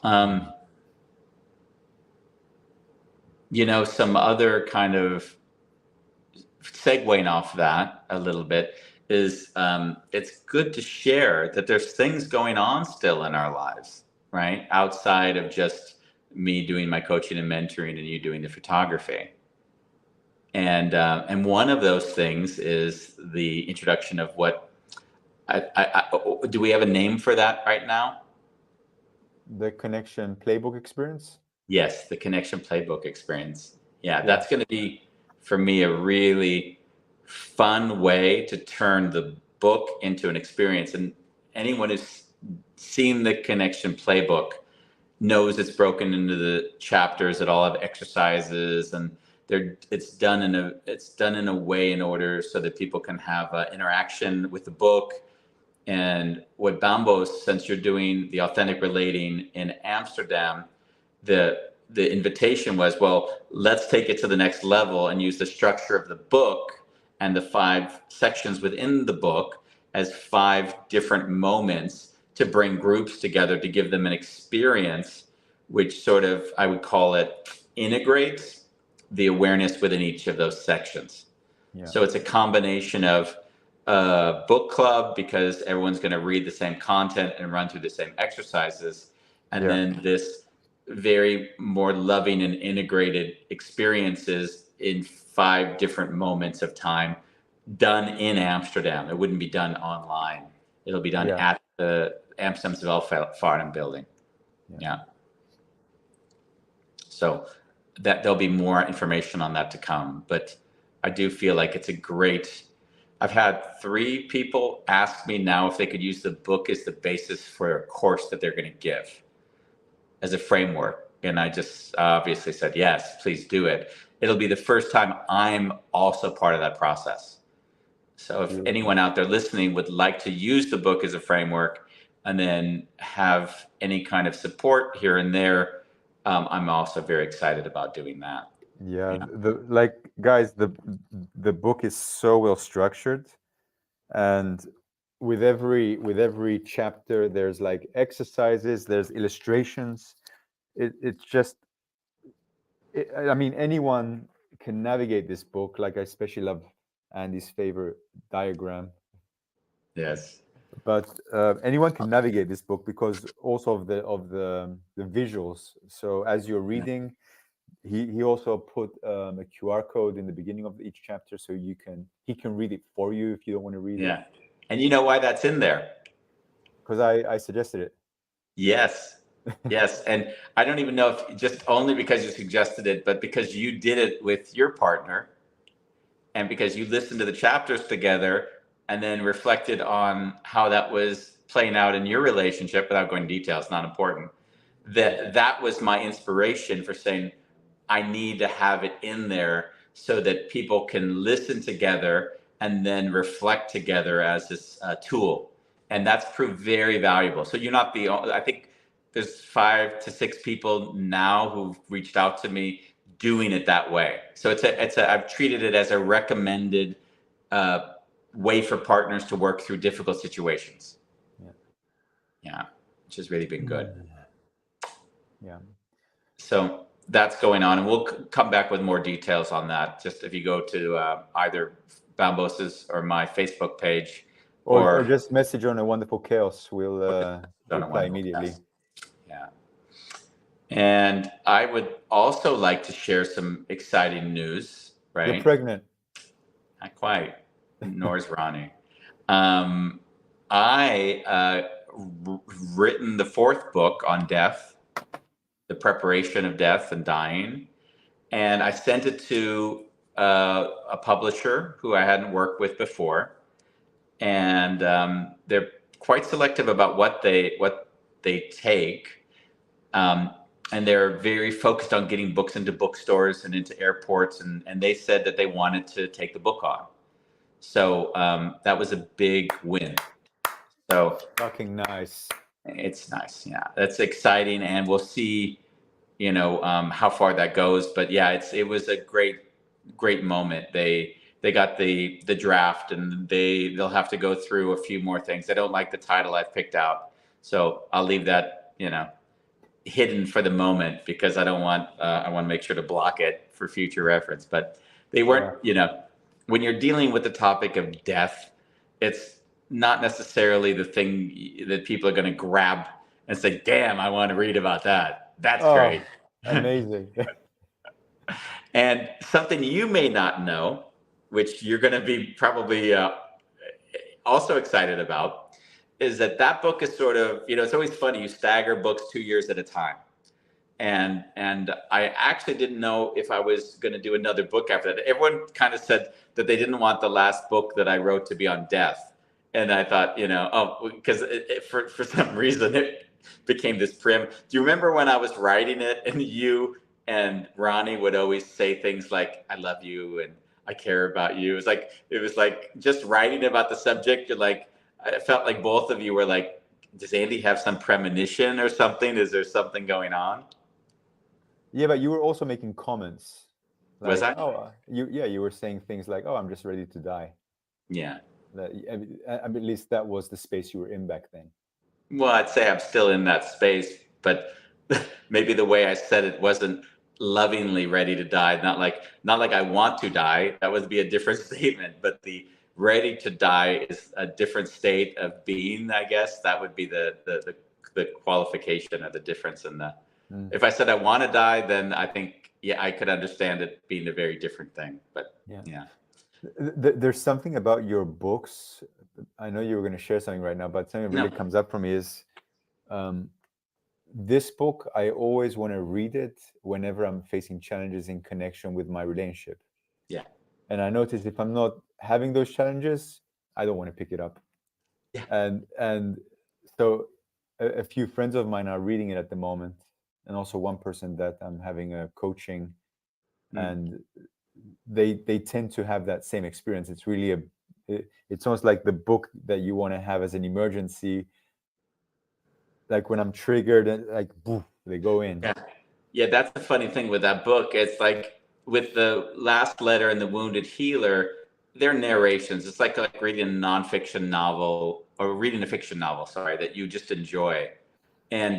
Um, some other kind of segueing off that a little bit is, it's good to share that there's things going on still in our lives, right? Outside of just me doing my coaching and mentoring, and you doing the photography. And one of those things is the introduction of what do we have a name for that right now? The connection playbook experience. Yes, the connection playbook experience. Yeah, Yeah, that's going to be, for me, a really fun way to turn the book into an experience. And anyone who's seen the connection playbook knows it's broken into the chapters that all have exercises, and it's done in a way in order so that people can have interaction with the book. And what Bambos, since you're doing the authentic relating in Amsterdam, the invitation was, well, let's take it to the next level and use the structure of the book and the 5 sections within the book as 5 different moments to bring groups together, to give them an experience which sort of, I would call it, integrates the awareness within each of those sections. yeah, So it's a combination of a book club, because everyone's going to read the same content and run through the same exercises, and yeah, then this very more loving and integrated experiences in 5 different moments of time, done in Amsterdam. It wouldn't be done online. It'll be done yeah, at the Amsterdam's Welvaartforum building. yeah. Yeah. So that there'll be more information on that to come, but I do feel like it's a great. I've had 3 people ask me now if they could use the book as the basis for a course that they're going to give as a framework. And I just obviously said, yes, please do it. It'll be the first time I'm also part of that process. So if Beautiful. anyone out there listening would like to use the book as a framework, and then have any kind of support here and there, I'm also very excited about doing that. Yeah, Yeah. guys, the book is so well structured, and with every chapter, there's like exercises, there's illustrations. It's just, I mean, anyone can navigate this book. Like, I especially love Andy's favorite diagram, Yes. but anyone can navigate this book because also of the visuals. So as you're Yeah. reading, he also put a QR code in the beginning of each chapter, so he can read it for you if you don't want to read it. And you know why that's in there? Because I suggested it. Yes. Yes, and I don't even know if just only because you suggested it, but because you did it with your partner, and because you listened to the chapters together and then reflected on how that was playing out in your relationship without going into details, not important. That was my inspiration for saying I need to have it in there so that people can listen together and then reflect together as this tool. And that's proved very valuable. So you're not the only, I think there's 5 to 6 people now who've reached out to me doing it that way. So I've treated it as a recommended uh, way for partners to work through difficult situations. Yeah. Yeah, which has really been good. Yeah. So that's going on, and we'll come back with more details on that. Just if you go to either Bambos's or my Facebook page, Or or just message on a Wonderful Chaos. We'll on a reply wonderful immediately. test. Yeah. And I would also like to share some exciting news, right? You're pregnant. Not quite, nor is Ronnie. I written the 4th book on death, the preparation of death and dying. And I sent it to a publisher who I hadn't worked with before, and they're quite selective about what they take, and they're very focused on getting books into bookstores and into airports, and they said that they wanted to take the book on. So that was a big win. So Fucking nice. it's nice, yeah. That's exciting, and we'll see, how far that goes. But yeah, it was a great moment. They got the draft, and they'll have to go through a few more things. They don't like the title I've picked out, so I'll leave that hidden for the moment, because I don't want I want to make sure to block it for future reference. But they weren't, when you're dealing with the topic of death, it's not necessarily the thing that people are going to grab and say, damn, I want to read about that. That's great. Amazing. And something you may not know, which you're going to be probably also excited about, is that book is sort of, it's always funny. You stagger books 2 years at a time. And I actually didn't know if I was going to do another book after that. Everyone kind of said that they didn't want the last book that I wrote to be on death. And I thought, because for some reason it became this prim. Do you remember when I was writing it, and you and Ronnie would always say things like, I love you and I care about you? It was like just writing about the subject. You're like, I felt like both of you were like, does Andy have some premonition or something? Is there something going on? Yeah, but you were also making comments. Like, Was I? Oh, you were saying things like, "Oh, I'm just ready to die." Yeah. At least that was the space you were in back then. Well, I'd say I'm still in that space, but maybe the way I said it wasn't lovingly ready to die. Not like I want to die. That would be a different statement. But the ready to die is a different state of being. I guess that would be the qualification or the difference in the. If I said I want to die, then I think I could understand it being a very different thing. But yeah. There's something about your books. I know you were going to share something right now, but something that really comes up for me is this book. I always want to read it whenever I'm facing challenges in connection with my relationship. Yeah. And I notice if I'm not having those challenges, I don't want to pick it up. Yeah. And so a few friends of mine are reading it at the moment, and also one person that I'm having a coaching, and they tend to have that same experience. It's really it's almost like the book that you want to have as an emergency. Like when I'm triggered, and like boof, they go in. Yeah, that's the funny thing with that book. It's like with the last letter and the wounded healer, they're narrations. It's like reading a nonfiction novel, or reading a fiction novel, sorry, that you just enjoy. And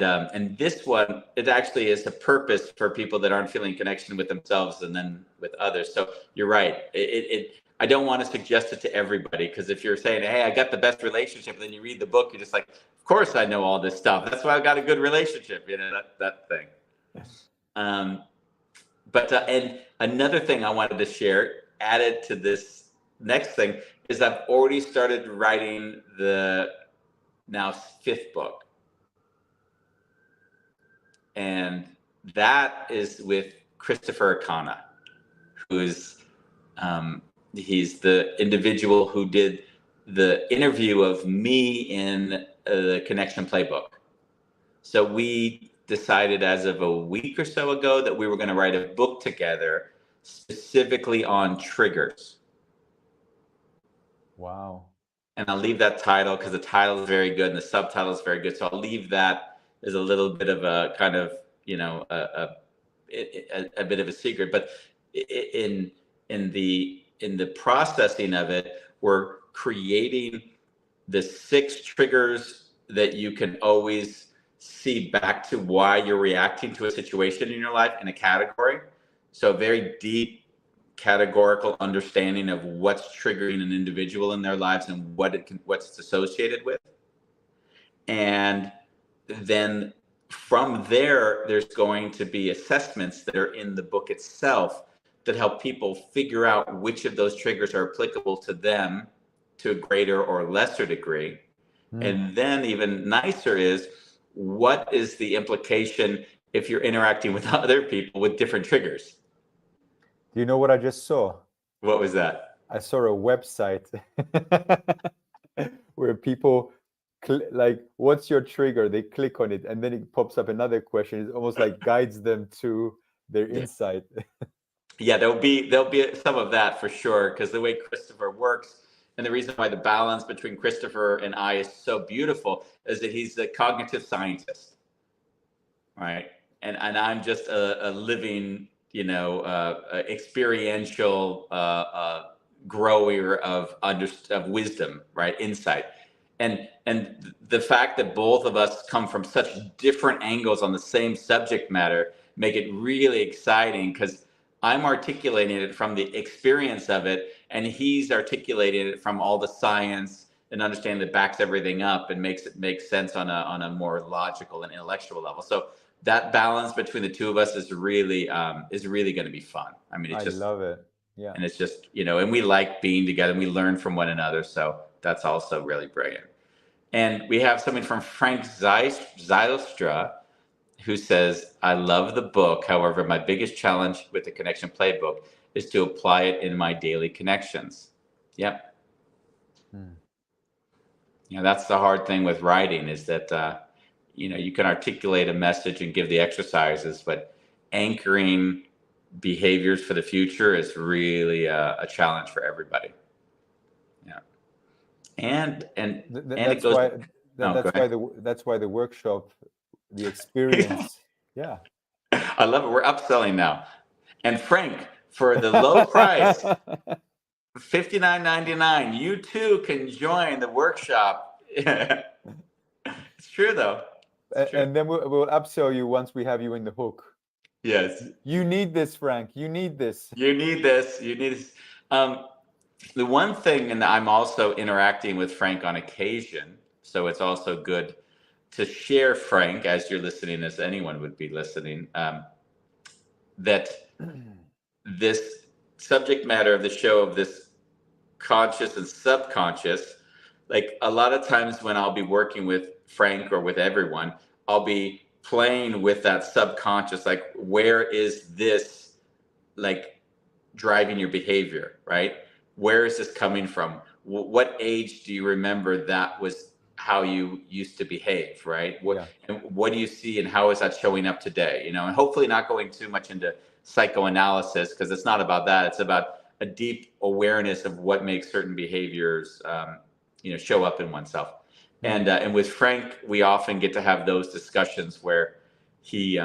this one, it actually is a purpose for people that aren't feeling connection with themselves and then with others. So you're right. I don't want to suggest it to everybody, because if you're saying, hey, I got the best relationship, and then you read the book, you're just like, of course I know all this stuff. That's why I got a good relationship, that thing. But and another thing I wanted to share, added to this next thing, is I've already started writing the now 5th book. and that is with Christopher Akana, who's he's the individual who did the interview of me in the Connection Playbook. So we decided as of a week or so ago that we were going to write a book together specifically on triggers. Wow. And I'll leave that title because the title is very good and the subtitle is very good. So I'll leave that as a little bit of a kind of, a bit of a secret. But in the processing of it, we're creating the 6 triggers that you can always see back to why you're reacting to a situation in your life in a category. So very deep categorical understanding of what's triggering an individual in their lives and what's it's associated with. And then from there, there's going to be assessments that are in the book itself that help people figure out which of those triggers are applicable to them to a greater or lesser degree. And then even nicer is, what is the implication if you're interacting with other people with different triggers? Do you know what I just saw? What was that? I saw a website where people like, what's your trigger? They click on it and then it pops up another question. It almost like guides them to their insight. Yeah, there'll be some of that for sure, because the way Christopher works and the reason why the balance between Christopher and I is so beautiful is that he's a cognitive scientist, right? And I'm just a living, experiential grower of wisdom, right? Insight. And the fact that both of us come from such different angles on the same subject matter make it really exciting, because I'm articulating it from the experience of it, and he's articulating it from all the science and understanding that backs everything up and makes it make sense on a more logical and intellectual level. So that balance between the two of us is really going to be fun. I mean, I love it. Yeah. And it's just, and we like being together and we learn from one another. So that's also really brilliant. And we have something from Frank Zylstra, who says, I love the book. However, my biggest challenge with the Connection Playbook is to apply it in my daily connections. Yep. That's the hard thing with writing, is that, you can articulate a message and give the exercises, but anchoring behaviors for the future is really a challenge for everybody. Yeah. And that's it goes. that's why the workshop, the experience. Yeah. I love it. We're upselling now. And Frank, for the low price, $59.99, you too can join the workshop. It's true, though. And then we'll upsell you once we have you in the hook. Yes. You need this, Frank. You need this. You need this. You need this. The one thing, and I'm also interacting with Frank on occasion, so it's also good to share, Frank, as you're listening, as anyone would be listening, that this subject matter of the show, of this conscious and subconscious, like a lot of times when I'll be working with Frank or with everyone, I'll be playing with that subconscious, like, where is this like driving your behavior, right? Where is this coming from? What age do you remember that was how you used to behave, right? And what do you see, and how is that showing up today? And hopefully not going too much into psychoanalysis, because it's not about that. It's about a deep awareness of what makes certain behaviors, show up in oneself. And with Frank, we often get to have those discussions where he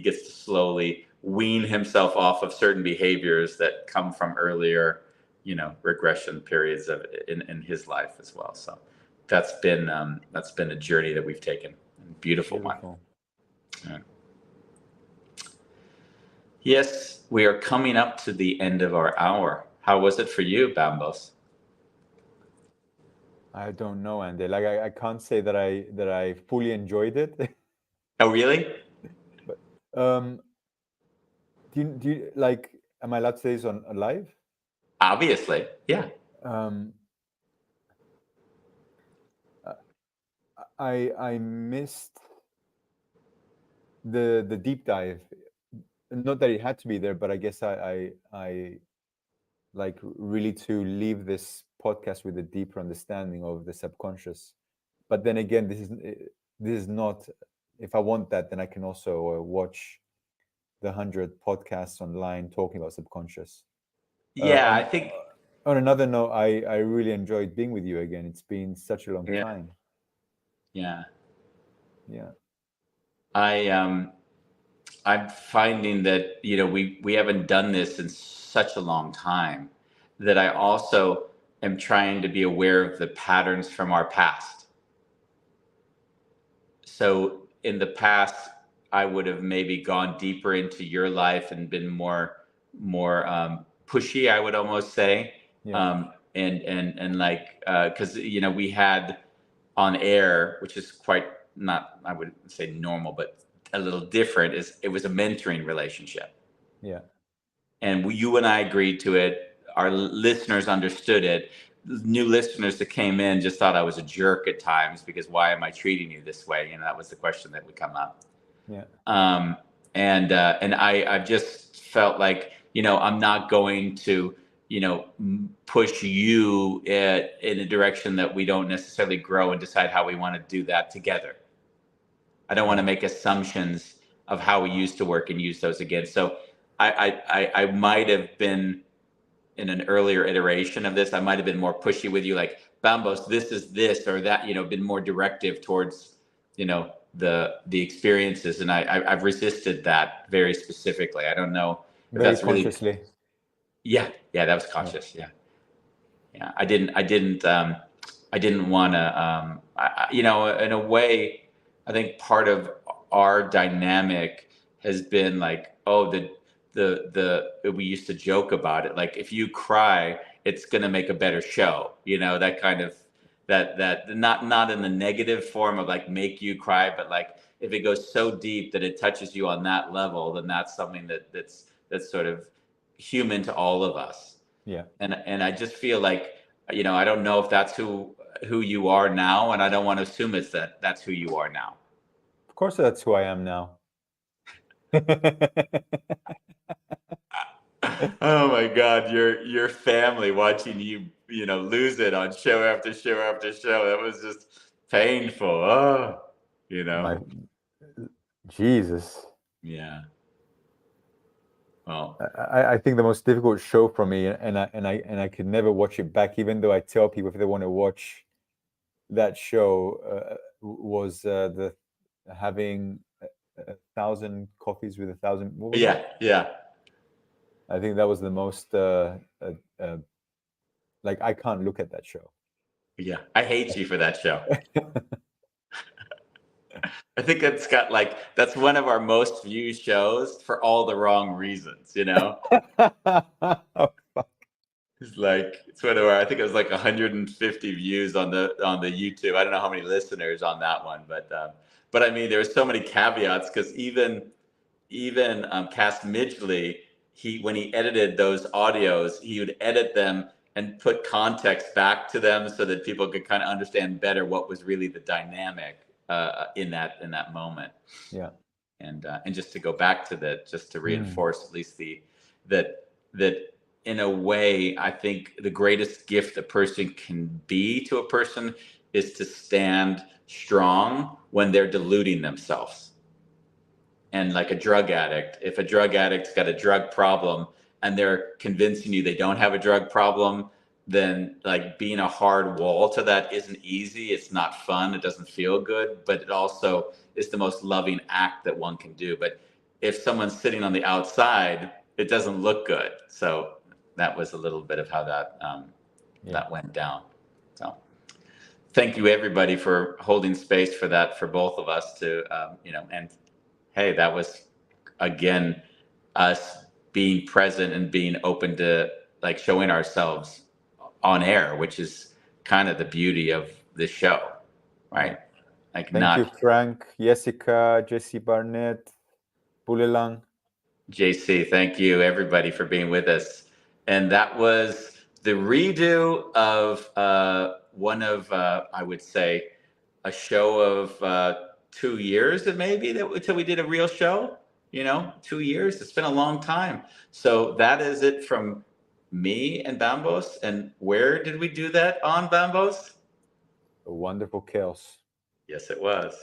gets to slowly wean himself off of certain behaviors that come from earlier, regression periods in his life as well. So that's been a journey that we've taken, a beautiful one. Yeah. Yes, we are coming up to the end of our hour. How was it for you, Bambos? I don't know, Andy. Like, I can't say that I fully enjoyed it. Oh, really? But do you like? Am I allowed to say this on live? Obviously, yeah. I missed the deep dive. Not that it had to be there, but I guess I like really to leave this podcast with a deeper understanding of the subconscious. But then again, this is not. If I want that, then I can also watch the 100 podcasts online talking about subconscious. Yeah, I On think. on another note, I really enjoyed being with you again. It's been such a long Yeah, time. yeah. Yeah, I I'm finding that we haven't done this in such a long time that I also am trying to be aware of the patterns from our past. So in the past, I would have maybe gone deeper into your life and been more pushy, I would almost say, yeah, and like because we had on air, which is quite not, I would say normal, but a little different, is it was a mentoring relationship. yeah, And you and I agreed to it. Our listeners understood it. New listeners that came in just thought I was a jerk at times because why am I treating you this way? That was the question that would come up. yeah, Um, and I've just felt like I'm not going to push you in a direction that we don't necessarily grow and decide how we want to do that together. I don't want yeah, to make assumptions of how we used to work and use those again. So I might have been in an earlier iteration of this. I might have been more pushy with you, like Bambos, this is this or that. Been more directive towards the experiences, and I've resisted that very specifically. I don't know if very that's really. consciously. Yeah, that was Yeah, conscious. Yeah. I didn't want to. In a way, I think part of our dynamic has been like, oh, the we used to joke about it. Like, if you cry, it's going to make a better show. That kind of that not in the negative form of like make you cry, but like if it goes so deep that it touches you on that level, then that's something that's sort of human to all of us. yeah. And I just feel like I don't know if that's who you are now, and I don't want to assume that's who you are now. Of course, that's who I am now. Oh my God, your family watching you lose it on show after show after show, that was just painful. Oh, My Jesus. yeah. Well, I think the most difficult show for me, and I could never watch it back, even though I tell people if they want to watch that show, was the having a thousand coffees with a thousand. What was it? yeah. I think that was the most. Uh, like I can't look at that show. Yeah, I hate you for that show. I think that's one of our most viewed shows for all the wrong reasons. Oh, fuck. It's one of our, I think it was like 150 views on the YouTube. I don't know how many listeners on that one, but I mean there were so many caveats because even Cass Midgley, when he edited those audios, he would edit them and put context back to them so that people could kind of understand better what was really the dynamic in that moment. Yeah. And just to go back to that, just to Mm. reinforce at least that in a way, I think the greatest gift a person can be to a person is to stand strong when they're deluding themselves. And like a drug addict, if a drug addict's got a drug problem and they're convincing you they don't have a drug problem, then like being a hard wall to that isn't easy. It's not fun. It doesn't feel good, but it also is the most loving act that one can do. But if someone's sitting on the outside, it doesn't look good. So that was a little bit of how that went down. So thank you everybody for holding space for that, for both of us to, and hey, that was again us being present and being open to like showing ourselves on air, which is kind of the beauty of this show, right? Yeah. Like Thank you, not Frank, Jessica, Jesse Barnett, Pulelang. JC, thank you everybody for being with us. And that was the redo of one of I would say a show of 2 years maybe until we did a real show. 2 years. It's been a long time. So that is it from me and Bambos. And where did we do that on Bambos? A wonderful chaos. Yes, it was.